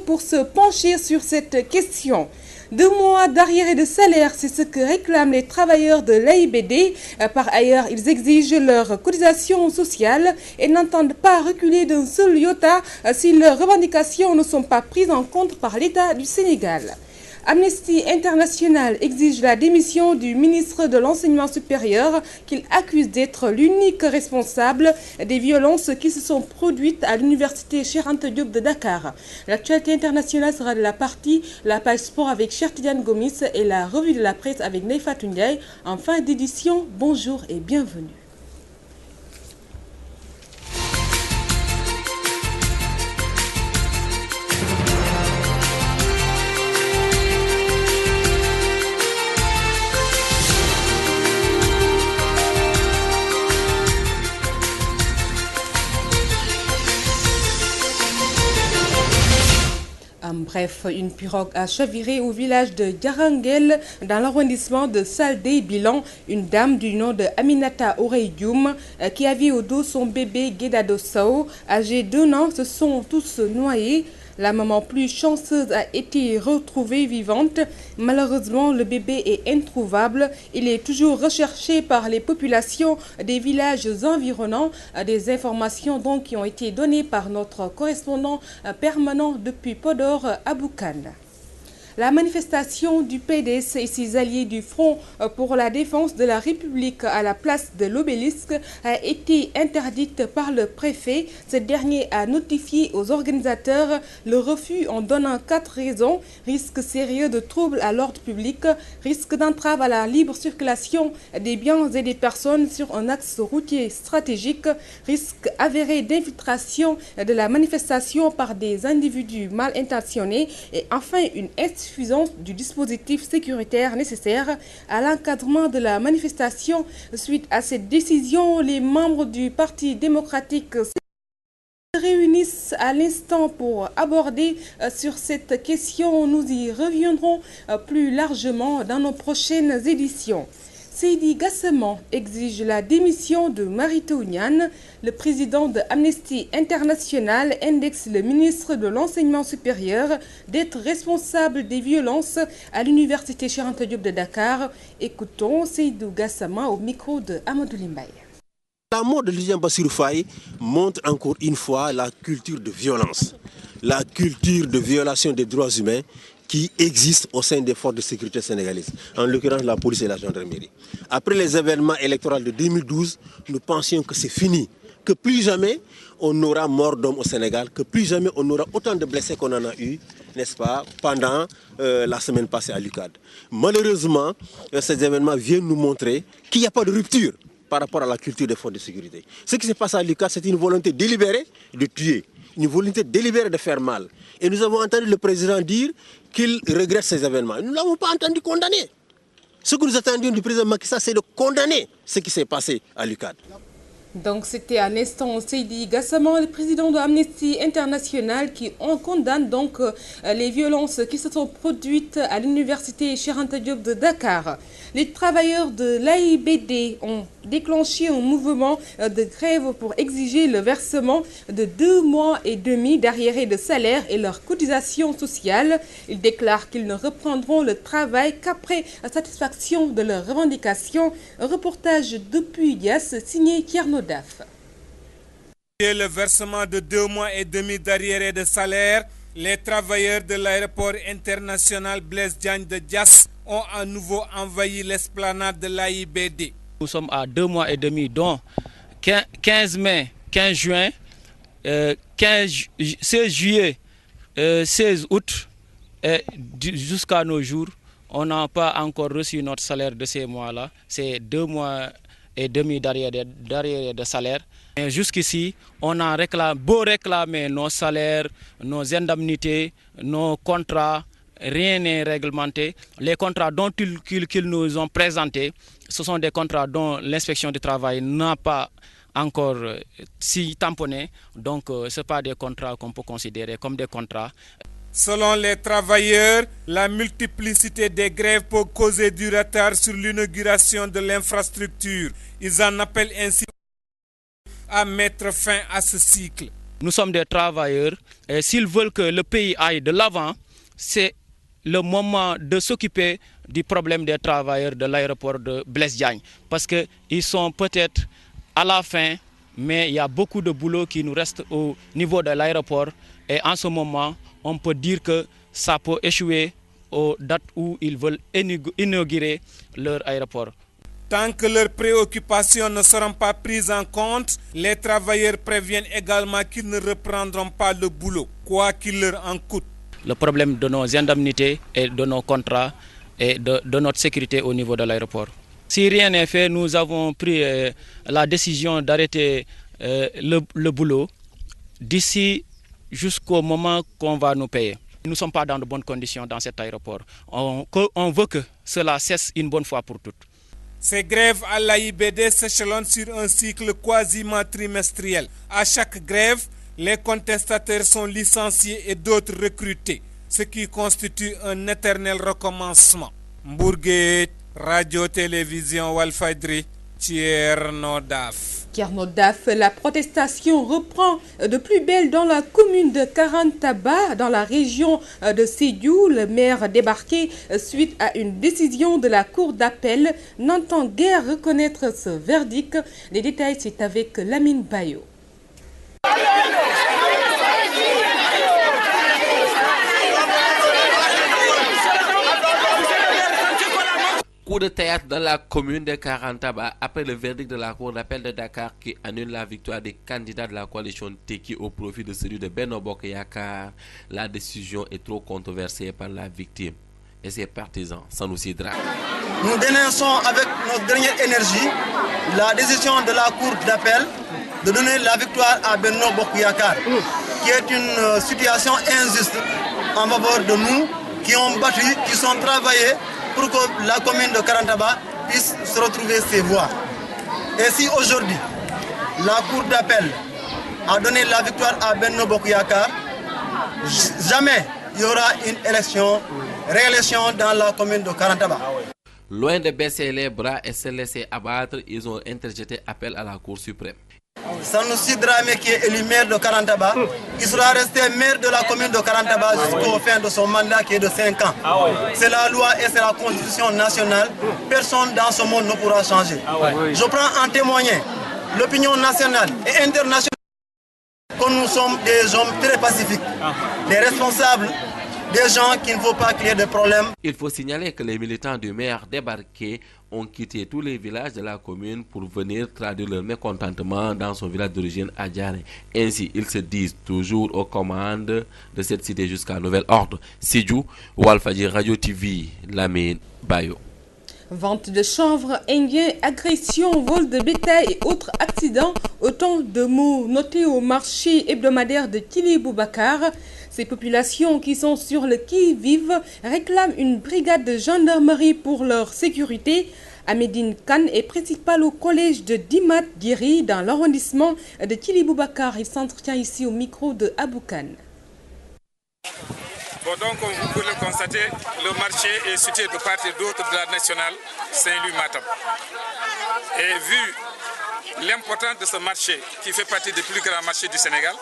pour se pencher sur cette question. 2 mois d'arriérés de salaire, c'est ce que réclament les travailleurs de l'AIBD. Par ailleurs, ils exigent leur cotisation sociale et n'entendent pas reculer d'un seul iota si leurs revendications ne sont pas prises en compte par l'État du Sénégal. Amnesty International exige la démission du ministre de l'Enseignement supérieur qu'il accuse d'être l'unique responsable des violences qui se sont produites à l'université Cheikh Anta Diop de Dakar. L'actualité internationale sera de la partie, la page sport avec Cheikh Tidiane Gomis et la revue de la presse avec Neyfatou Ndiaye. En fin d'édition, bonjour et bienvenue. Bref, une pirogue a chaviré au village de Garangel dans l'arrondissement de Saldé-Bilan. Une dame du nom de Aminata Oreydioum qui avait au dos son bébé Guédado Sao, âgé d'1 an, se sont tous noyés. La maman plus chanceuse a été retrouvée vivante. Malheureusement, le bébé est introuvable. Il est toujours recherché par les populations des villages environnants. Des informations donc qui ont été données par notre correspondant permanent depuis Podor, Aboukane. La manifestation du PDS et ses alliés du Front pour la défense de la République à la place de l'Obélisque a été interdite par le préfet. Ce dernier a notifié aux organisateurs le refus en donnant 4 raisons: risque sérieux de troubles à l'ordre public, risque d'entrave à la libre circulation des biens et des personnes sur un axe routier stratégique, risque avéré d'infiltration de la manifestation par des individus mal intentionnés et enfin une insuffisance du dispositif sécuritaire nécessaire à l'encadrement de la manifestation. Suite à cette décision, les membres du Parti démocratique se réunissent à l'instant pour aborder sur cette question. Nous y reviendrons plus largement dans nos prochaines éditions. Seydi Gassama exige la démission de Mary Teuw Niane. Le président de Amnesty International indexe le ministre de l'Enseignement supérieur d'être responsable des violences à l'université Cheikh Anta Diop de Dakar. Écoutons Seydi Gassama au micro de Amadou Limbaye. La mort de Lydiane Bassirou Faye montre encore une fois la culture de violence, la culture de violation des droits humains qui existe au sein des forces de sécurité sénégalaises, en l'occurrence la police et la gendarmerie. Après les événements électoraux de 2012, nous pensions que c'est fini, que plus jamais on aura mort d'hommes au Sénégal, que plus jamais on aura autant de blessés qu'on en a eu, n'est-ce pas, pendant la semaine passée à l'UCAD. Malheureusement, ces événements viennent nous montrer qu'il n'y a pas de rupture par rapport à la culture des forces de sécurité. Ce qui se passe à l'UCAD, c'est une volonté délibérée de tuer, une volonté délibérée de faire mal. Et nous avons entendu le président dire qu'il regrette ces événements. Nous ne l'avons pas entendu condamner. Ce que nous attendions du président Macky Sall, c'est de condamner ce qui s'est passé à l'UCAD. Donc c'était un instant Seydi Gassama, le président de Amnesty International, qui condamne donc les violences qui se sont produites à l'université Cheikh Anta Diop de Dakar. Les travailleurs de l'AIBD ont déclenché un mouvement de grève pour exiger le versement de 2 mois et demi d'arriérés de salaire et leur cotisation sociale. Ils déclarent qu'ils ne reprendront le travail qu'après satisfaction de leurs revendications. Un reportage depuis Dias signé Kierno Daf. Le versement de 2 mois et demi d'arriérés de salaire, les travailleurs de l'aéroport international Blaise Diagne de Diass ont à nouveau envahi l'esplanade de l'AIBD. Nous sommes à 2 mois et demi, dont 15 mai, 15 juin, 16 juillet, 16 août, et jusqu'à nos jours, on n'a pas encore reçu notre salaire de ces mois-là. C'est 2 mois et demi d'arriérés de salaire. Et jusqu'ici, on a beau réclamer nos salaires, nos indemnités, nos contrats. Rien n'est réglementé. Les contrats dont qu'ils nous ont présentés, ce sont des contrats dont l'inspection du travail n'a pas encore si tamponné. Donc, ce n'est pas des contrats qu'on peut considérer comme des contrats. Selon les travailleurs, la multiplicité des grèves peut causer du retard sur l'inauguration de l'infrastructure. Ils en appellent ainsi à mettre fin à ce cycle. Nous sommes des travailleurs et s'ils veulent que le pays aille de l'avant, c'est le moment de s'occuper du problème des travailleurs de l'aéroport de Blaise Diagne. Parce qu'ils sont peut-être à la fin, mais il y a beaucoup de boulot qui nous reste au niveau de l'aéroport. Et en ce moment, on peut dire que ça peut échouer aux dates où ils veulent inaugurer leur aéroport. Tant que leurs préoccupations ne seront pas prises en compte, les travailleurs préviennent également qu'ils ne reprendront pas le boulot, quoi qu'il leur en coûte. Le problème de nos indemnités et de nos contrats et de notre sécurité au niveau de l'aéroport. Si rien n'est fait, nous avons pris la décision d'arrêter le boulot d'ici jusqu'au moment qu'on va nous payer. Nous ne sommes pas dans de bonnes conditions dans cet aéroport. On veut que cela cesse une bonne fois pour toutes. Ces grèves à l'AIBD s'échelonnent sur un cycle quasiment trimestriel. À chaque grève, les contestataires sont licenciés et d'autres recrutés, ce qui constitue un éternel recommencement. Mbourguet, Radio-Télévision Walfadjri, Thierno Daf. Thierno Daf, la protestation reprend de plus belle dans la commune de Karantaba, dans la région de Sédhiou. Le maire débarqué suite à une décision de la cour d'appel n'entend guère reconnaître ce verdict. Les détails, c'est avec Lamine Bayo. Coup de théâtre dans la commune de Karantaba après le verdict de la cour d'appel de Dakar qui annule la victoire des candidats de la coalition Teki au profit de celui de Benno Bokk Yakaar. La décision est trop controversée par la victime et ses partisans. Sanoussi Dramé. Nous dénonçons avec notre dernière énergie la décision de la cour d'appel de donner la victoire à Benno Bokk Yakaar, qui est une situation injuste en faveur de nous qui ont battu, qui sont travaillés pour que la commune de Karantaba puisse se retrouver ses voix. Et si aujourd'hui, la cour d'appel a donné la victoire à Benno Bokk Yakaar, jamais il y aura une réélection dans la commune de Karantaba. Loin de baisser les bras et se laisser abattre, ils ont interjeté appel à la Cour suprême. Sanoussi Dramé, qui est élu maire de Karantaba, il sera resté maire de la commune de Karantaba jusqu'au fin de son mandat qui est de 5 ans. C'est la loi et c'est la constitution nationale. Personne dans ce monde ne pourra changer. Je prends en témoigner l'opinion nationale et internationale que nous sommes des hommes très pacifiques, des responsables, des gens qu'il ne faut pas qu'il y ait de problèmes. Il faut signaler que les militants du maire débarqués ont quitté tous les villages de la commune pour venir traduire leur mécontentement dans son village d'origine à Diaré. Ainsi, ils se disent toujours aux commandes de cette cité jusqu'à nouvel ordre. Sédhiou, Walfadjri, Radio TV, Lamine Bayo. Vente de chanvre indien, agression, vol de bétail et autres accidents, autant de mots notés au marché hebdomadaire de Thily Boubacar. Ces populations qui sont sur le qui-vive réclament une brigade de gendarmerie pour leur sécurité. Amédine Khan est principal au collège de Dimat Guiri dans l'arrondissement de Thily Boubacar. Il s'entretient ici au micro de Abou Khan. Bon, donc, comme vous pouvez le constater, le marché est situé de part et d'autre de la nationale Saint-Louis-Matam. Et vu l'importance de ce marché, qui fait partie des plus grands marchés du Sénégal,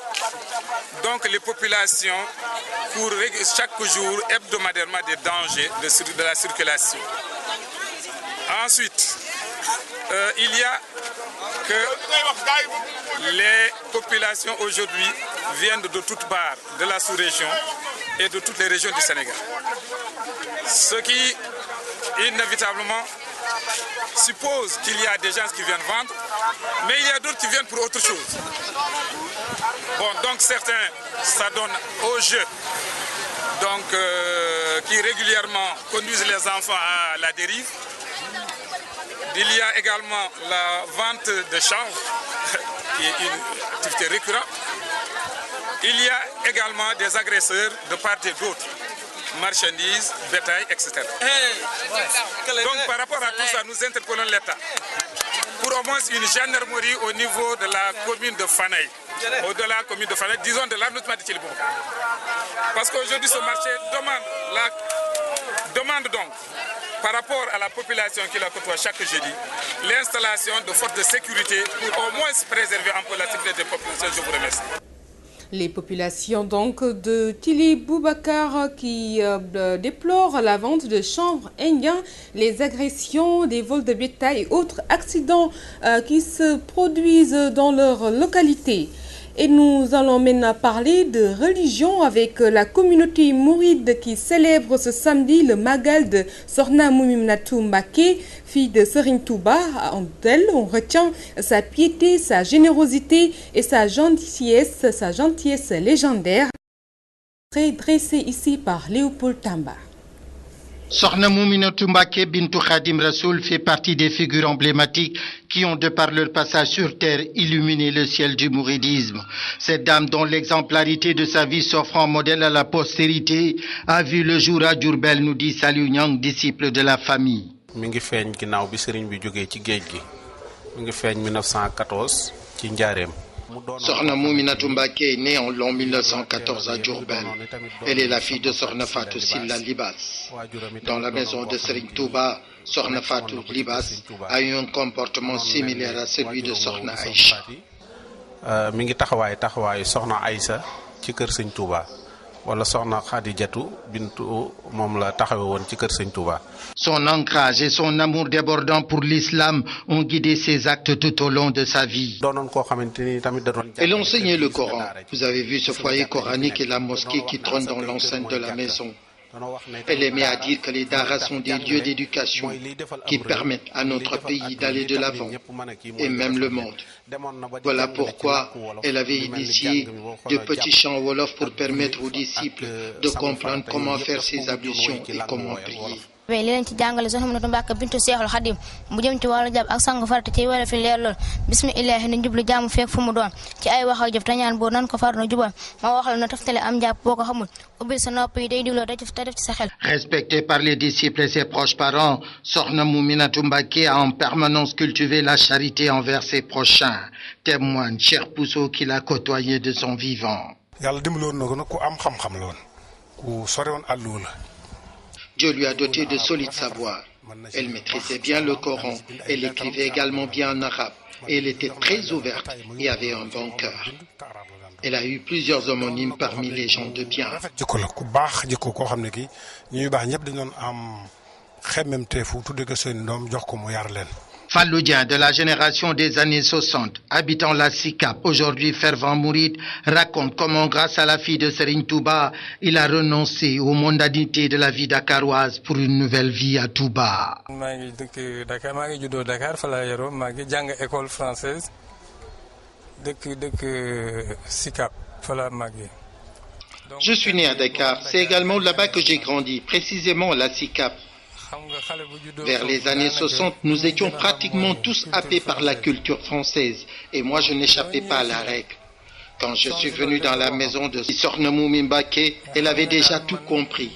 donc les populations courent chaque jour hebdomadairement des dangers de la circulation. Ensuite, il y a que les populations aujourd'hui viennent de toutes parts de la sous-région et de toutes les régions du Sénégal. Ce qui, inévitablement, suppose qu'il y a des gens qui viennent vendre, mais il y a d'autres qui viennent pour autre chose. Bon, donc certains s'adonnent au jeu, donc, qui régulièrement conduisent les enfants à la dérive. Il y a également la vente de chanvre, qui est une activité récurrente. Il y a également des agresseurs de part et d'autre, marchandises, bétail, etc. Donc par rapport à tout ça, nous interpellons l'État pour au moins une gendarmerie au niveau de la commune de Fanaï, de la commune de Fanaï, disons de l'arrondissement de Thily Boubacar. Parce qu'aujourd'hui ce marché demande donc, par rapport à la population qui la côtoie chaque jeudi, l'installation de forces de sécurité pour au moins préserver un peu la sécurité des populations. Je vous remercie. Les populations donc de Tili Boubacar qui déplorent la vente de chanvre indien, les agressions, des vols de bétail et autres accidents qui se produisent dans leur localité. Et nous allons maintenant parler de religion avec la communauté mouride qui célèbre ce samedi le Magal de Sokhna Mouminatou Mbacké, fille de Serigne Touba. En elle, on retient sa piété, sa générosité et sa gentillesse légendaire, dressée ici par Léopold Tamba. Sokhna Mouminatou Mbacké bintou Khadim Rassoul fait partie des figures emblématiques qui ont, de par leur passage sur terre, illuminé le ciel du mouridisme. Cette dame, dont l'exemplarité de sa vie s'offre en modèle à la postérité, a vu le jour à Diourbel, nous dit Saliou Niang, disciple de la famille. mi ngi feeñ ginnaaw bi sëriñ bi jógee ci géej gi mi ngi feeñ 1914 ci Njaareem. Sokhna Mouminatou Mbacké est née en l'an 1914 à Diourbel. Elle est la fille de Sokhna Fatou Silla Libas. Dans la maison de Serigne Touba, Sokhna Fatou Libas a eu un comportement similaire à celui de Sokhna Aïcha. mi ngi taxawaayu Sokhna Aïcha ci kër Serigne Touba. wala Sokhna Khadijatu bintu moom la taxawe woon ci kër Serigne Touba. Son ancrage et son amour débordant pour l'islam ont guidé ses actes tout au long de sa vie. Elle enseignait le Coran. Vous avez vu ce foyer coranique et la mosquée qui trône dans l'enceinte de la maison. Elle aimait à dire que les daras sont des lieux d'éducation qui permettent à notre pays d'aller de l'avant et même le monde. Voilà pourquoi elle avait initié de petits chants wolof pour permettre aux disciples de comprendre comment faire ses ablutions et comment prier. li leen ci jàngale Sokhna Mouminatou Mbacké bintu Seexul Xadim mu jëm ci wàllu jàpp ak sang farata ci wala fi leer lool bismillahi na jublu jaamu fekk fu mu doon ci ay wax ak jëf te ñaan boo nan ko far na jubal ma waxal na taftale am jàpp boo ko xamul ubbil sa nopp yi day digloo te def ci sa xel. Respectée par les disciples et ses proches parents, Sokhna Mouminatou Mbacké a en permanence cultivé la charité envers ses prochains, témoigne Cheikh Pousso qui l'a côtoyé de son vivant. yàlla dimbaloon na ko nag ku am xam-xam la woon ku sori woon àllu la. Dieu lui a doté de solides savoirs. Elle maîtrisait bien le Coran. Elle écrivait également bien en arabe. Et elle était très ouverte et avait un bon cœur. Elle a eu plusieurs homonymes parmi les gens de bien. jikko la ku baax jikko koo xam ne kii ñuy baax ñëpp dañu doon am xemmemteefu tudde ko seen doom jox ko mu yar leen. Fallou Dieng, de la génération des années 60, habitant la SICAP, aujourd'hui fervent mouride, raconte comment, grâce à la fille de Serigne Touba, il a renoncé aux mondanités de la vie dakaroise pour une nouvelle vie à Touba. maa ngi dëkk Dakar maa ngi juddoo Dakar fa laa yaroo maa ngi jàng école française dëkk SICAP fa laa màggee. Je suis né à Dakar, c'est également là-bas que j'ai grandi, précisément à la SICAP. Vers les années 60, nous étions pratiquement tous happés par la culture française et moi je n'échappais pas à la règle. Quand je suis venu dans la maison de Sokhna Mouminatou Mbacké, elle avait déjà tout compris.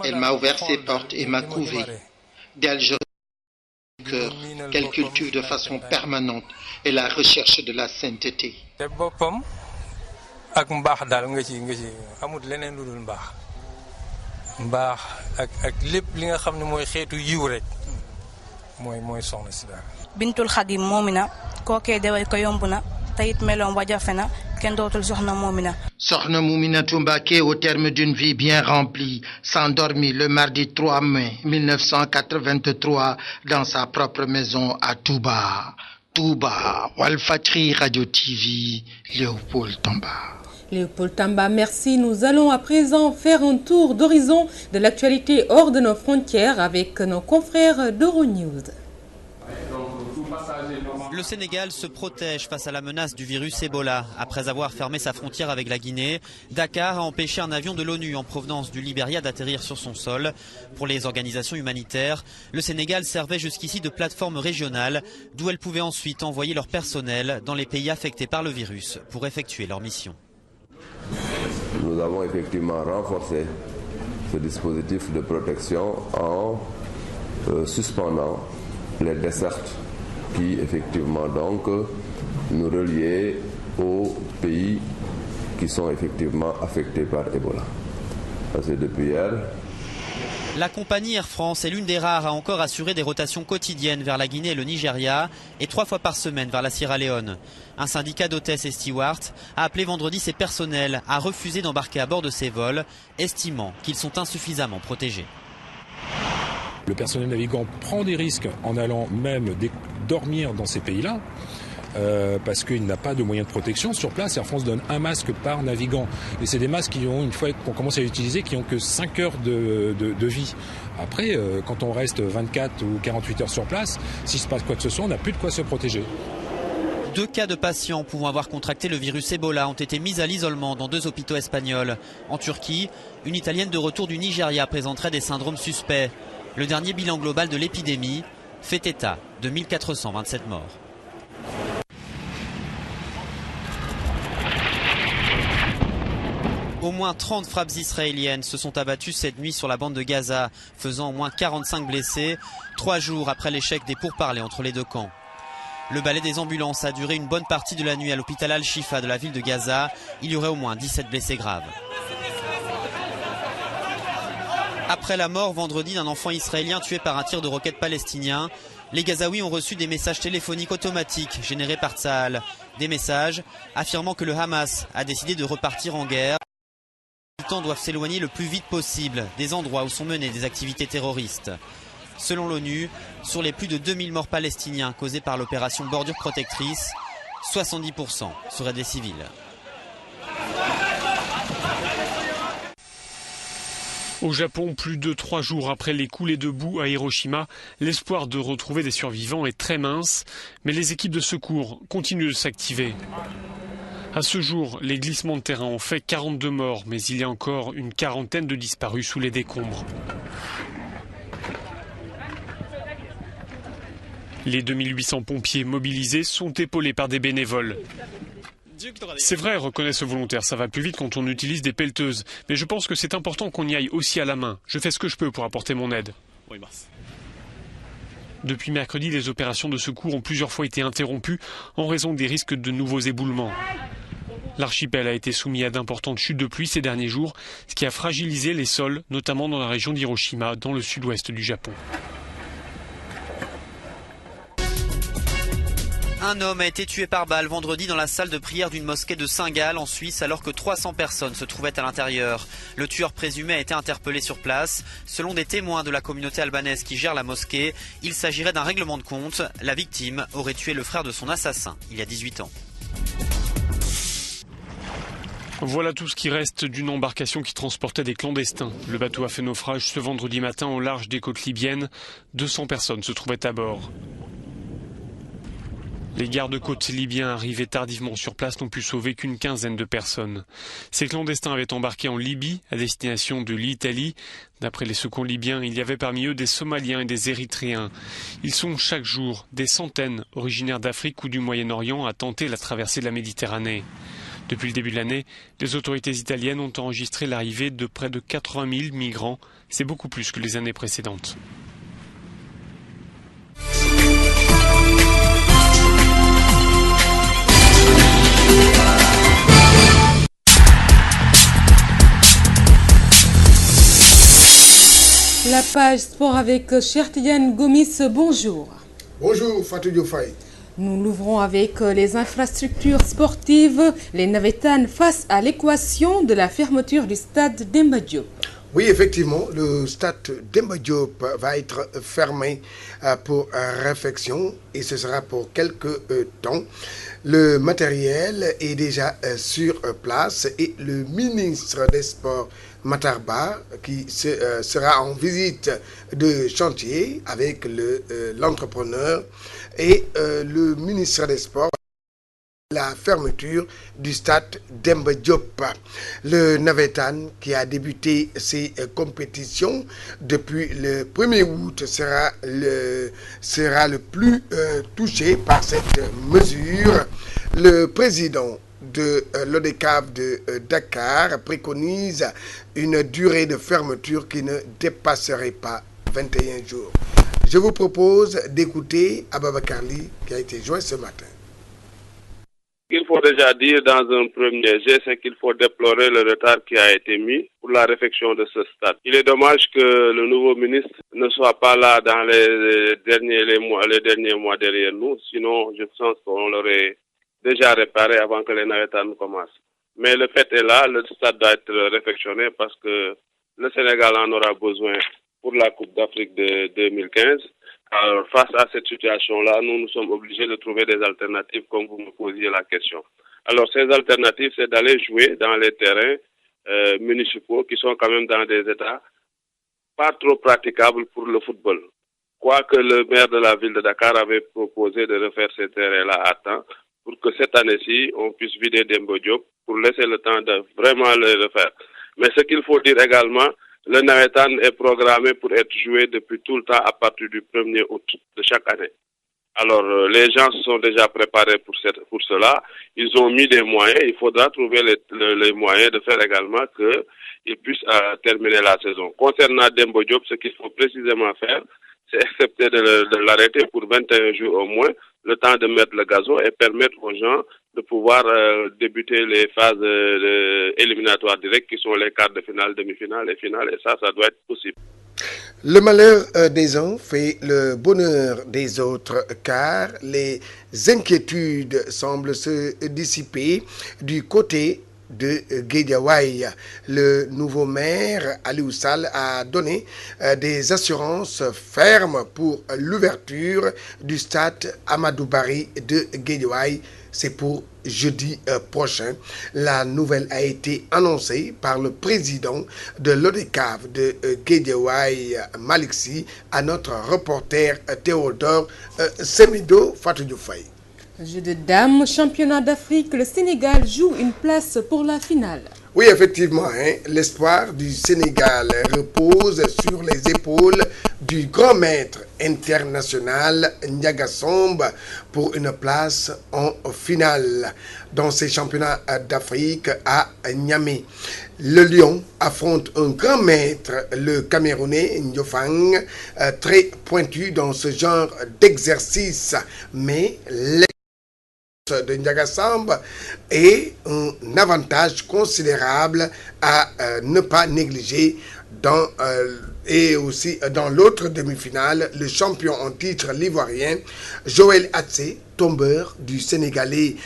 Elle m'a ouvert ses portes et m'a couvé. D'elle je cœur qu'elle cultive de façon permanente et la recherche de la sainteté. ak mbaax daal nga ci amul leneen lu dul mbaax ak lépp li nga xam ne mooy xeetu yiw rek mooy soxna si daal. bintul Xadim Moomina kookee dewal ko yomb na tayit meloom wa jafe na kenn dootul Sokhna Moomina. Sokhna Mouminatou Mbacké, au terme d'une vie bien remplie, s'endormit le mardi 3 mai 1983 dans sa propre maison à Touba. Touba, Walfadjri Radio TV, Léopold Tamba. Léopold Tamba, merci. Nous allons à présent faire un tour d'horizon de l'actualité hors de nos frontières avec nos confrères d'Euronews. Le Sénégal se protège face à la menace du virus Ebola. Après avoir fermé sa frontière avec la Guinée, Dakar a empêché un avion de l'ONU en provenance du Libéria d'atterrir sur son sol. Pour les organisations humanitaires, le Sénégal servait jusqu'ici de plateforme régionale d'où elles pouvaient ensuite envoyer leur personnel dans les pays affectés par le virus pour effectuer leur mission. Nous avons effectivement renforcé ce dispositif de protection en suspendant les dessertes qui effectivement donc nous reliaient aux pays qui sont effectivement affectés par Ebola. Parce que depuis hier, La compagnie Air France est l'une des rares à encore assurer des rotations quotidiennes vers la Guinée et le Nigeria et 3 fois par semaine vers la Sierra Leone. Un syndicat d'hôtesses et stewards a appelé vendredi ses personnels à refuser d'embarquer à bord de ces vols, estimant qu'ils sont insuffisamment protégés. Le personnel navigant prend des risques en allant même dormir dans ces pays-là. Parce qu'il n'a pas de moyens de protection. Sur place, Air France donne un masque par navigant. Et c'est des masques qui ont, une fois qu'on commence à les utiliser, qui n'ont que 5 heures de vie. Après, quand on reste 24 ou 48 heures sur place, s'il se passe quoi que ce soit, on n'a plus de quoi se protéger. 2 cas de patients pouvant avoir contracté le virus Ebola ont été mis à l'isolement dans 2 hôpitaux espagnols. En Turquie, une Italienne de retour du Nigeria présenterait des syndromes suspects. Le dernier bilan global de l'épidémie fait état de 1427 morts. Au moins 30 frappes israéliennes se sont abattues cette nuit sur la bande de Gaza, faisant au moins 45 blessés, 3 jours après l'échec des pourparlers entre les 2 camps. Le balai des ambulances a duré une bonne partie de la nuit à l'hôpital Al-Shifa de la ville de Gaza. Il y aurait au moins 17 blessés graves. Après la mort vendredi d'un enfant israélien tué par un tir de roquette palestinien, les Gazaouis ont reçu des messages téléphoniques automatiques générés par Tsahal. Des messages affirmant que le Hamas a décidé de repartir en guerre. Les habitants doivent s'éloigner le plus vite possible des endroits où sont menées des activités terroristes. Selon l'ONU, sur les plus de 2000 morts palestiniens causés par l'opération Bordure Protectrice, 70% seraient des civils. Au Japon, plus de 3 jours après les coulées de boue à Hiroshima, l'espoir de retrouver des survivants est très mince, mais les équipes de secours continuent de s'activer. À ce jour, les glissements de terrain ont fait 42 morts, mais il y a encore une quarantaine de disparus sous les décombres. Les 2800 pompiers mobilisés sont épaulés par des bénévoles. C'est vrai, reconnaît ce volontaire, ça va plus vite quand on utilise des pelleteuses. Mais je pense que c'est important qu'on y aille aussi à la main. Je fais ce que je peux pour apporter mon aide. Depuis mercredi, les opérations de secours ont plusieurs fois été interrompues en raison des risques de nouveaux éboulements. L'archipel a été soumis à d'importantes chutes de pluie ces derniers jours, ce qui a fragilisé les sols, notamment dans la région d'Hiroshima, dans le sud-ouest du Japon. Un homme a été tué par balle vendredi dans la salle de prière d'une mosquée de Saint-Gall en Suisse alors que 300 personnes se trouvaient à l'intérieur. Le tueur présumé a été interpellé sur place. Selon des témoins de la communauté albanaise qui gère la mosquée, il s'agirait d'un règlement de compte. La victime aurait tué le frère de son assassin il y a 18 ans. Voilà tout ce qui reste d'une embarcation qui transportait des clandestins. Le bateau a fait naufrage ce vendredi matin au large des côtes libyennes. 200 personnes se trouvaient à bord. Les gardes-côtes libyens arrivés tardivement sur place n'ont pu sauver qu'une quinzaine de personnes. Ces clandestins avaient embarqué en Libye, à destination de l'Italie. D'après les secours libyens, il y avait parmi eux des Somaliens et des Érythréens. Ils sont chaque jour des centaines, originaires d'Afrique ou du Moyen-Orient, à tenter la traversée de la Méditerranée. Depuis le début de l'année, les autorités italiennes ont enregistré l'arrivée de près de 80 000 migrants. C'est beaucoup plus que les années précédentes. La page sport avec Chertiane Gomis, bonjour. Bonjour Fatou Dioufay. Nous l'ouvrons avec les infrastructures sportives, les Navétanes face à l'équation de la fermeture du stade Demba Diop. Oui, effectivement, le stade Demba Diop va être fermé pour réfection et ce sera pour quelques temps. Le matériel est déjà sur place et le ministre des Sports, Matar Ba, qui sera en visite de chantier avec l'entrepreneur et le ministre des Sports, la fermeture du stade Demba Diop. Le Navétane, qui a débuté ses compétitions depuis le 1er août, sera le plus touché par cette mesure. Le président de l'ODCAV de Dakar préconise une durée de fermeture qui ne dépasserait pas 21 jours. Je vous propose d'écouter Ababa Karli qui a été joint ce matin. qu'il faut déjà dire dans un premier jet, c'est qu'il faut déplorer le retard qui a été mis pour la réfection de ce stade. Il est dommage que le nouveau ministre ne soit pas là dans les derniers mois derrière nous, sinon je pense qu'on l'aurait déjà réparé avant que les navétanes commencent. Mais le fait est là, le stade doit être réfectionné parce que le Sénégal en aura besoin pour la Coupe d'Afrique de 2015. Alors, face à cette situation-là, nous sommes obligés de trouver des alternatives comme vous me posiez la question. Alors, ces alternatives, c'est d'aller jouer dans les terrains municipaux qui sont quand même dans des états pas trop praticables pour le football. Quoique le maire de la ville de Dakar avait proposé de refaire ces terrains-là à temps pour que cette année-ci, on puisse vider Demba Diop pour laisser le temps de vraiment le refaire. Mais ce qu'il faut dire également, le Nawetan est programmé pour être joué depuis tout le temps à partir du 1er août de chaque année. Alors, les gens se sont déjà préparés pour cela. Ils ont mis des moyens. Il faudra trouver les moyens de faire également qu'ils puissent terminer la saison. Concernant Demba Diop, ce qu'il faut précisément faire, c'est accepter de l'arrêter pour 21 jours au moins, le temps de mettre le gazon et permettre aux gens de pouvoir débuter les phases éliminatoires directes qui sont les quarts de finale, demi-finale et finale. Et ça doit être possible. Le malheur des uns fait le bonheur des autres, car les inquiétudes semblent se dissiper du côté de Guédiawaye. Le nouveau maire Aliou Sall a donné des assurances fermes pour l'ouverture du stade Amadou Barry de Guédiawaye. C'est pour jeudi prochain. La nouvelle a été annoncée par le président de l'ODCAV de Guédiawaye, Malick Sy, à notre reporter Théodore Semido Fatou Dioufay. Jeu de dames, championnat d'Afrique, le Sénégal joue une place pour la finale. Oui, effectivement, l'espoir du Sénégal repose sur les épaules du grand maître international Ndiaga Somb pour une place en finale dans ces championnats d'Afrique à Niamey. Le Lion affronte un grand maître, le Camerounais Ndiofang, très pointu dans ce genre d'exercice, mais de Ndiaga Somb est un avantage considérable à ne pas négliger et aussi dans l'autre demi-finale, le champion en titre l'ivoirien Joël Hatsé, tombeur du Sénégalais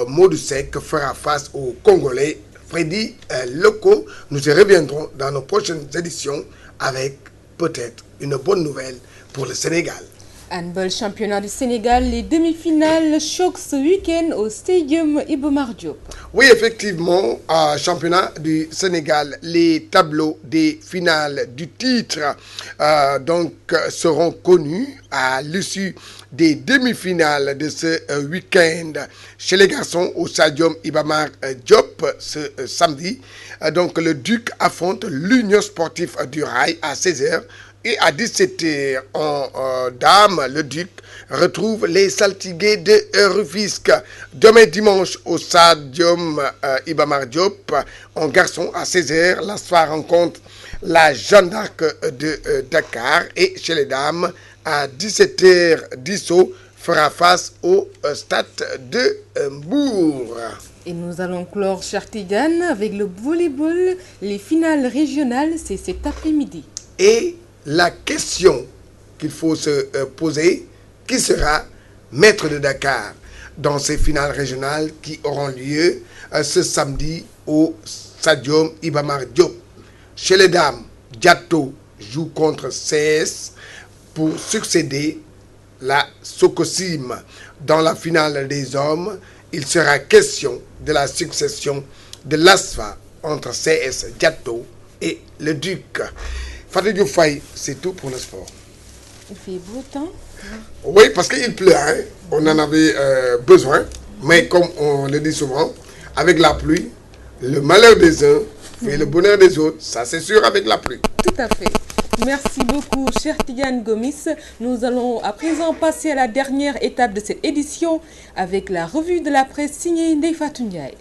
Modou Seck, fera face au Congolais Freddy Loko. Nous y reviendrons dans nos prochaines éditions avec peut-être une bonne nouvelle pour le Sénégal. Handball championnat du Sénégal, les demi-finales choquent ce week-end au Stadium Iba Mar Diop. Oui, effectivement, championnat du Sénégal, les tableaux des finales du titre seront connus à l'issue des demi-finales de ce week-end. Chez les garçons, au Stadium Iba Mar Diop, ce samedi, le Duc affronte l'Union sportive du Rail à 16h. Et à 17h en dames, le Duc retrouve les Saltigués de Rufisque. Demain dimanche au Stadium Iba Mar Diop, en garçon à 16h, la soirée rencontre la Jeanne d'Arc de Dakar. Et chez les dames, à 17h, Dissot fera face au Stade de Mbour. Et nous allons clore Chartigan avec le volleyball. Les finales régionales, c'est cet après-midi. Et la question qu'il faut se poser, qui sera maître de Dakar dans ces finales régionales qui auront lieu ce samedi au Stadium Iba Mar Diop. Chez les dames, Diato joue contre CS pour succéder la Sokosim. Dans la finale des hommes, il sera question de la succession de l'ASFA entre CS Diato et le Duc. Fatou Dioufay, c'est tout pour le sport. Il fait beau temps. Oui, parce qu'il pleut, on en avait besoin. Mais comme on le dit souvent, avec la pluie, le malheur des uns fait le bonheur des autres. Ça, c'est sûr, avec la pluie. Tout à fait. Merci beaucoup, cher Tidiane Gomis. Nous allons à présent passer à la dernière étape de cette édition avec la revue de la presse signée Ndeye Fatou Ndiaye.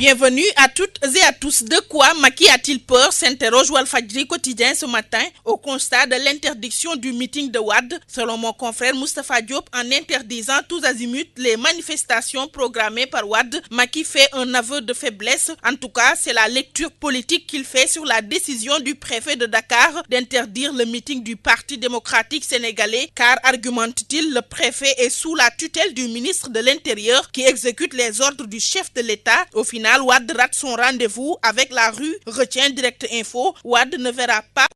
Bienvenue à toutes et à tous. De quoi Macky a-t-il peur, s'interroge Walfadjri quotidien ce matin au constat de l'interdiction du meeting de Wade. Selon mon confrère Moustapha Diop, en interdisant tous azimuts les manifestations programmées par Wade, Macky fait un aveu de faiblesse. En tout cas, c'est la lecture politique qu'il fait sur la décision du préfet de Dakar d'interdire le meeting du Parti démocratique sénégalais, car, argumente-t-il, le préfet est sous la tutelle du ministre de l'Intérieur qui exécute les ordres du chef de l'État. Au final, Wade rate son rendez-vous avec la rue, retient Direct Info. Wade ne verra pas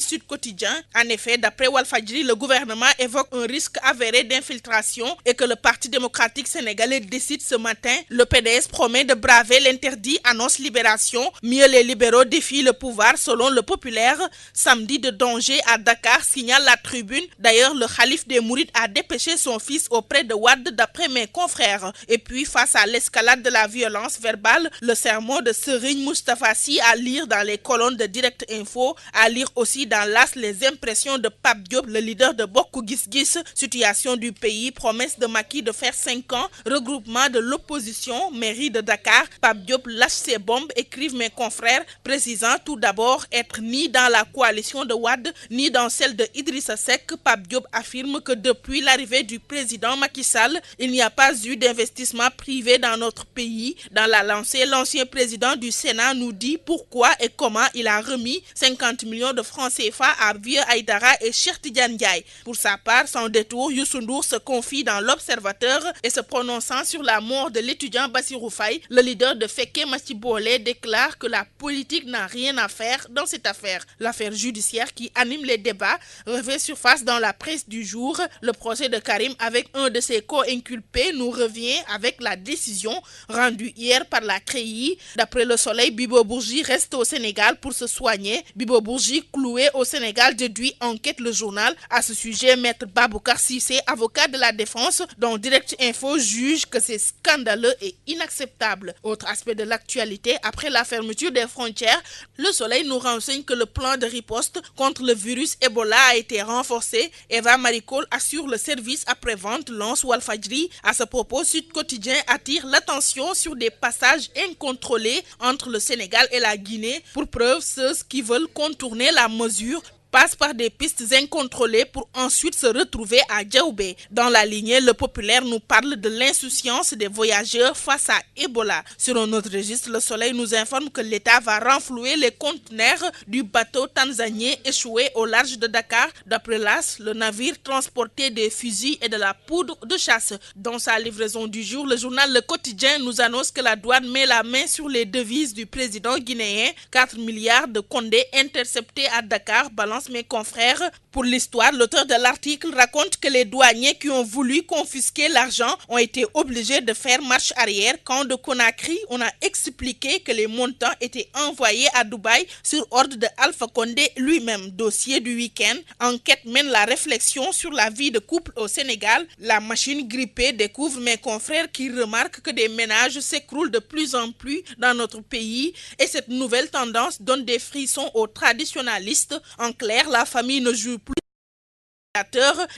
Sud Quotidien. En effet, d'après Walfadjri, le gouvernement évoque un risque avéré d'infiltration et que le Parti démocratique sénégalais décide ce matin. Le PDS promet de braver l'interdit, annonce Libération. Mieux, les libéraux défient le pouvoir selon le Populaire. Samedi de danger à Dakar, signale la Tribune. D'ailleurs, le calife des Mourides a dépêché son fils auprès de Wade d'après mes confrères. Et puis, face à l'escalade de la violence verbale, le sermon de Serigne Moustapha Sy à lire dans les colonnes de Direct Info, à lire aussi dans l'As les impressions de Pape Diop, le leader de Bokk Gis Gis. Situation du pays, promesse de Macky de faire 5 ans, regroupement de l'opposition, mairie de Dakar. Pape Diop lâche ses bombes, écrivent mes confrères, précisant tout d'abord être ni dans la coalition de Wade, ni dans celle de Idrissa Seck. Pape Diop affirme que depuis l'arrivée du président Macky Sall, il n'y a pas eu d'investissement privé dans notre pays. Dans la lancée, l'ancien président du Sénat nous dit pourquoi et comment il a remis 50 millions de francs CFA à Vieux Aïdara et Cheikh Tidiane Ndiaye. Pour sa part, sans détour, Youssou Ndour se confie dans l'Observateur et se prononçant sur la mort de l'étudiant Bassirou Faye, le leader de Fekke Mathibole déclare que la politique n'a rien à faire dans cette affaire. L'affaire judiciaire qui anime les débats revient surface dans la presse du jour. Le procès de Karim avec un de ses co-inculpés nous revient avec la décision rendue hier par la CREI. D'après Le Soleil, Bibo Bourgi reste au Sénégal pour se soigner. Bibo Bourgi cloué au Sénégal, déduit enquête le journal. À ce sujet, maître Baboucar Cissé, avocat de la défense, dont Direct Info juge que c'est scandaleux et inacceptable. Autre aspect de l'actualité, après la fermeture des frontières, Le Soleil nous renseigne que le plan de riposte contre le virus Ebola a été renforcé. Eva Maricol assure le service après-vente, lance Walfadjri. À ce propos, Sud Quotidien attire l'attention sur des passages incontrôlés entre le Sénégal et la Guinée. Pour preuve, ceux qui veulent contourner la mesure passe par des pistes incontrôlées pour ensuite se retrouver à Djaoubé. Dans la lignée, le Populaire nous parle de l'insouciance des voyageurs face à Ebola. Sur un autre registre, Le Soleil nous informe que l'État va renflouer les conteneurs du bateau tanzanien échoué au large de Dakar. D'après l'AS, le navire transportait des fusils et de la poudre de chasse. Dans sa livraison du jour, le journal Le Quotidien nous annonce que la douane met la main sur les devises du président guinéen. 4 milliards de condés interceptés à Dakar, balance mes confrères. Pour l'histoire, l'auteur de l'article raconte que les douaniers qui ont voulu confisquer l'argent ont été obligés de faire marche arrière quand de Conakry, on a expliqué que les montants étaient envoyés à Dubaï sur ordre de Alpha Condé lui-même. Dossier du week-end, enquête mène la réflexion sur la vie de couple au Sénégal. La machine grippée découvre mes confrères qui remarquent que des ménages s'écroulent de plus en plus dans notre pays et cette nouvelle tendance donne des frissons aux traditionalistes. En clair, la famille ne joue plus.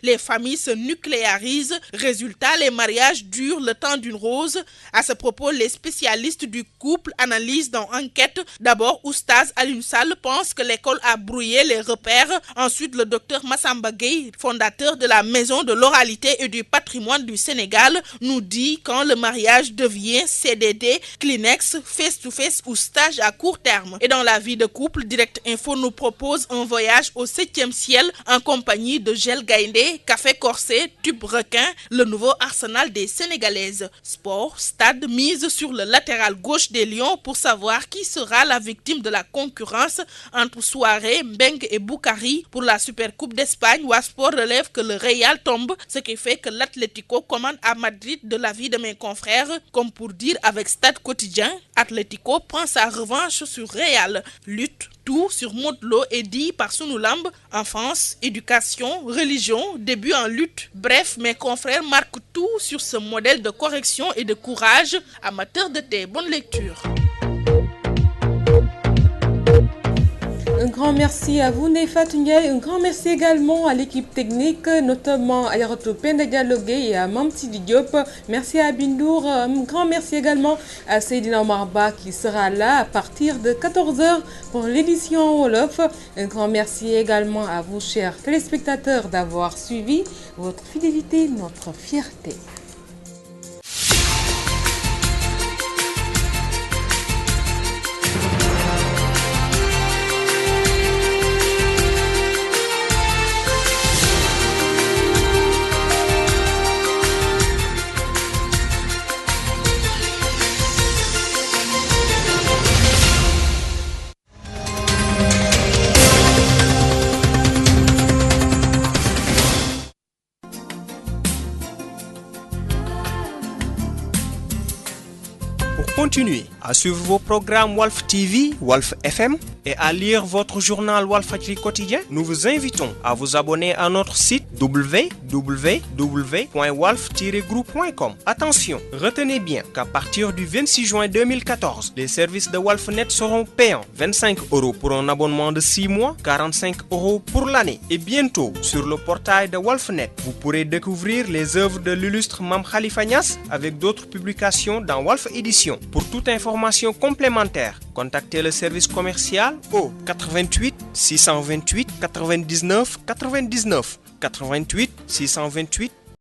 Les familles se nucléarisent. Résultat, les mariages durent le temps d'une rose. À ce propos, les spécialistes du couple analysent dans Enquête. D'abord, Oustaz Alioune Sall pense que l'école a brouillé les repères. Ensuite, le docteur Massamba Gueye, fondateur de la Maison de l'oralité et du patrimoine du Sénégal, nous dit quand le mariage devient CDD, Kleenex, face-to-face ou stage à court terme. Et dans la vie de couple, Direct Info nous propose un voyage au 7e ciel en compagnie de Gel Gaïndé, Café Corsé, Tube Requin, le nouveau arsenal des Sénégalaises. Sport, Stade mise sur le latéral gauche des Lions pour savoir qui sera la victime de la concurrence entre Souaré, Mbeng et Boukari. Pour la Supercoupe d'Espagne, Wasport relève que le Real tombe, ce qui fait que l'Atlético commande à Madrid de l'avis de mes confrères. Comme pour dire avec Stade Quotidien, Atlético prend sa revanche sur Real. Lutte. Tout sur Modlo est dit par Sunulamb. Enfance, éducation, religion, début en lutte. Bref, mes confrères marquent tout sur ce modèle de correction et de courage. Amateurs de thé, bonne lecture. Un grand merci à vous, Neyfatou Ndiaye. Un grand merci également à l'équipe technique, notamment à Yaroto Penda Dialogue et à Mamtidi Diop. Merci à Bindour. Un grand merci également à Seydina Omarba qui sera là à partir de 14h pour l'édition Wolof. Un grand merci également à vous, chers téléspectateurs, d'avoir suivi. Votre fidélité, notre fierté. Continuez à suivre vos programmes Walf TV, Walf FM et à lire votre journal Walfadjri quotidien. Nous vous invitons à vous abonner à notre site www.walf-group.com. Attention, retenez bien qu'à partir du 26 juin 2014, les services de Walfnet seront payants. 25 € pour un abonnement de 6 mois, 45 € pour l'année. Et bientôt, sur le portail de Walfnet, vous pourrez découvrir les œuvres de l'illustre Mam Khalifa Niass avec d'autres publications dans Walf Édition. Pour toute information complémentaire, contactez le service commercial au 88 628 99 99 88 628